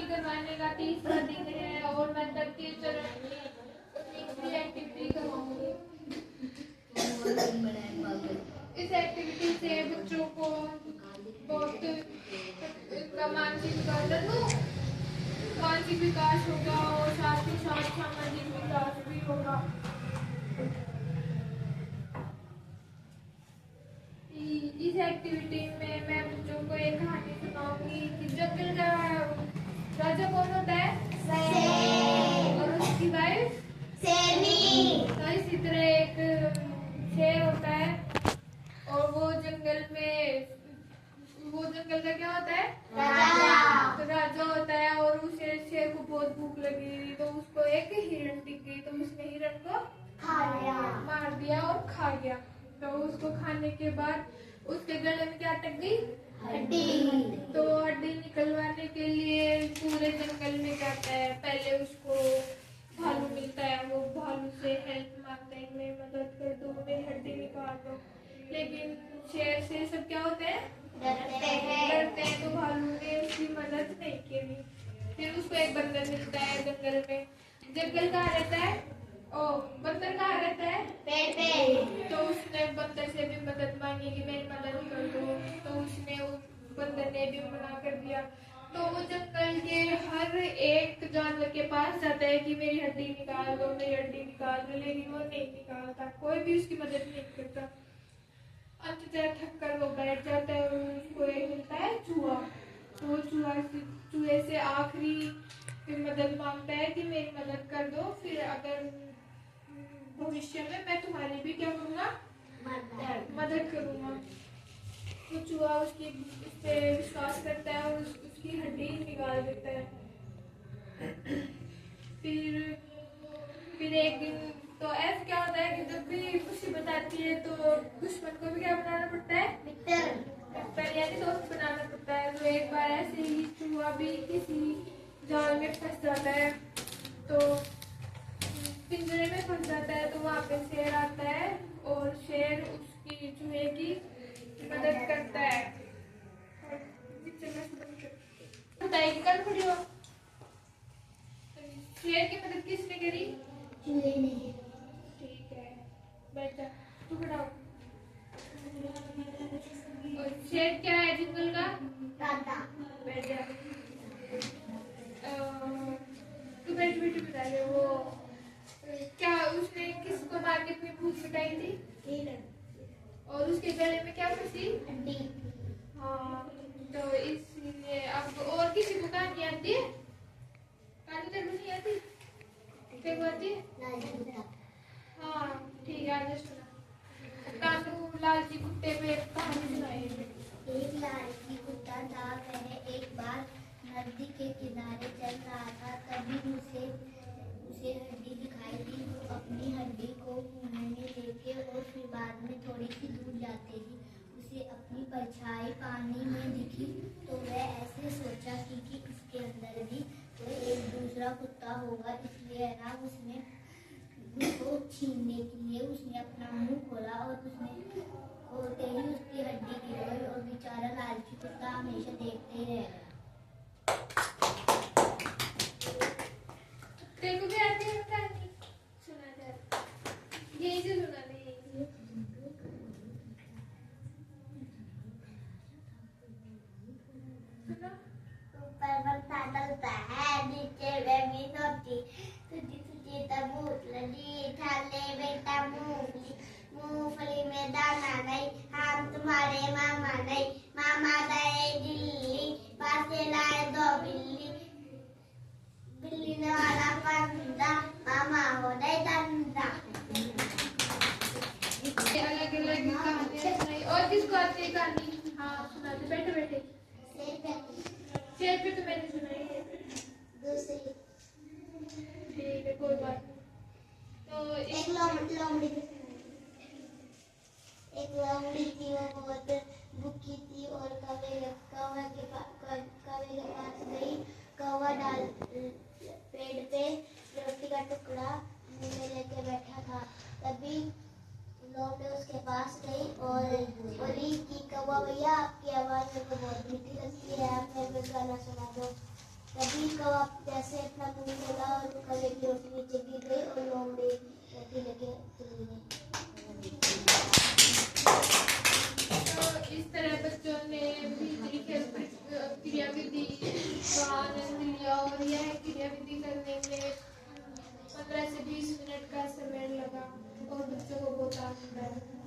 करवाने का तीसरा दिन है और मैं तृतीय चरण में तीसरी एक्टिविटी करवाऊंगी। इस एक्टिविटी से बच्चों को बहुत मानसिक विकास होगा और साथ ही साथ सामाजिक विकास भी होगा। इस एक्टिविटी में मैं बच्चों को एक कहानी सुनाऊंगी कि जंगल का राजा कौन होता है? शेर। और उसकी वाइफ? शेरनी। तो इसी तरह एक शेर होता है और वो जंगल का क्या होता है? राजा। तो राजा होता है और उस शेर को बहुत भूख लगी तो उसको एक हिरण दिख गई तो उसने हिरण को खा लिया, मार दिया और खा गया। तो उसको खाने के बाद उसके गले में क्या अटक गई? हड्डी। तो हड्डी निकलवाने के लिए पूरे जंगल में जाता है। पहले उसको भालू मिलता है, वो भालू से हेल्प मांगता है, मेरी मदद कर दो, मेरी हड्डी निकाल दो। लेकिन शेर से सब क्या होते हैं? डरते हैं। तो भालू ने उसकी मदद नहीं की। फिर उसको एक बंदर मिलता है जंगल में। जंगल कहाँ रहता है? बंदर कहाँ रहता है? पेड़ पे। तो उसने बंदर से भी मदद मांगी कि मेरी मदद कर दो। तो उसने उस बंदर ने भी मना कर दिया। तो वो जंगल के हर एक जानवर के पास जाता है कि मेरी हड्डी निकाल दो, मेरी हड्डी निकाल दो, लेकिन वो नहीं निकालता, कोई भी उसकी मदद नहीं करता। अंततः थक कर वो बैठ जाता है और उसको एक मिलता है चूहा। तो चूहे से आखिरी मदद मांगता है कि मेरी मदद कर दो, फिर अगर भविष्य में मैं तुम्हारी भी क्या करूँगा? मदद करूँगा। तो चूहा उस पे विश्वास करता है और उसकी हड्डी निकाल देता है। फिर एक दिन तो ऐसा क्या होता है कि जब भी मुसीबत आती है तो दुश्मन को भी क्या बनाना पड़ता है? मित्र यानी दोस्त बनाना पड़ता है। तो एक बार ऐसे ही चूहा भी किसी जाल में फंस जाता है, तो पिंजरे में फंस जाता है। तो वहाँ पे शेर आता है और शेर उसकी चूहे की मदद करता है। बताइए कल खड़ी हो, शेर की मदद किसने करी? चूहे ने। ठीक है, बैठ जा, तू खड़ा हो। और शेर क्या है जंगल का? राजा। बैठ जा। तू बैठ बता रहे वो क्या उसने किसको मार के अपनी भूख मिटाई थी? और उसके गले में क्या फंसी? हड्डी। हाँ, तो इसलिए अब और किसी को कहानी आती है? कहानी तेरे को नहीं आती? तेरे को आती है? हाँ ठीक है, आज सुना। कानू लालची कुत्ते पे कहानी सुनाइए। एक लालची कुत्ता था। वह एक बार नदी के किनारे चल रहा था, तभी उसे हड्डी दिखाई दी। वो अपनी हड्डी को मुंह में लेके और फिर बाद में थोड़ी सी दूर जाते ही उसे अपनी परछाई पानी में दिखी। तो वह ऐसे सोचा कि इसके अंदर भी कोई एक दूसरा कुत्ता होगा, इसलिए ना उसने उसको छीनने के लिए उसने अपना मुंह खोला और उसने खोलते ही उसकी हड्डी गिर गई और बेचारा लालची कुत्ता हमेशा देखते ही रह गया। तेरे को भी आती है कहानी? सुना जा, यही से सुना दे। ऊपर बंता डलता है, नीचे बेबी सोती, तुझी तुझी तबूतली, ठाले बेटा मूंगफली में दाना नहीं, हम तुम्हारे मामा नहीं, मामा गए दिल्ली, पास से लाए 2 बिल्ली, बिल्ली ने वाला पंदा, मामा हो गए धंधा। अलग अलग कहानियाँ सुनाई। और किसको आती है कहानी? हाँ सुना दे, बैठे बैठे। शेर पे तो मैंने सुनाई है। दूसरी ठीक है, कोई बात नहीं। तो एक लोमड़ी थी। वो बहुत भूखी थी और कौवे के पास गई। कौवा पेड़ पे रोटी का टुकड़ा मुंह में लेके बैठा था। तभी लोमड़ी उसके पास गई और बोली कि कौवा भैया, आपकी आवाज़ मेरे को बहुत मीठी लगती है, आप मेरे को गाना सुना दो। तभी कौवा जैसे अपना मुंह खोला और खड़े की रोटी नीचे गिर गई और लोमड़ी रोटी लेके चली गई। तो इस तरह बच्चों ने भीतरी खेल क्रियाविधि का आनंद लिया और यह क्रियाविधि करने में 15 से 20 मिनट का समय लगा और बच्चों को बहुत आनंद आया।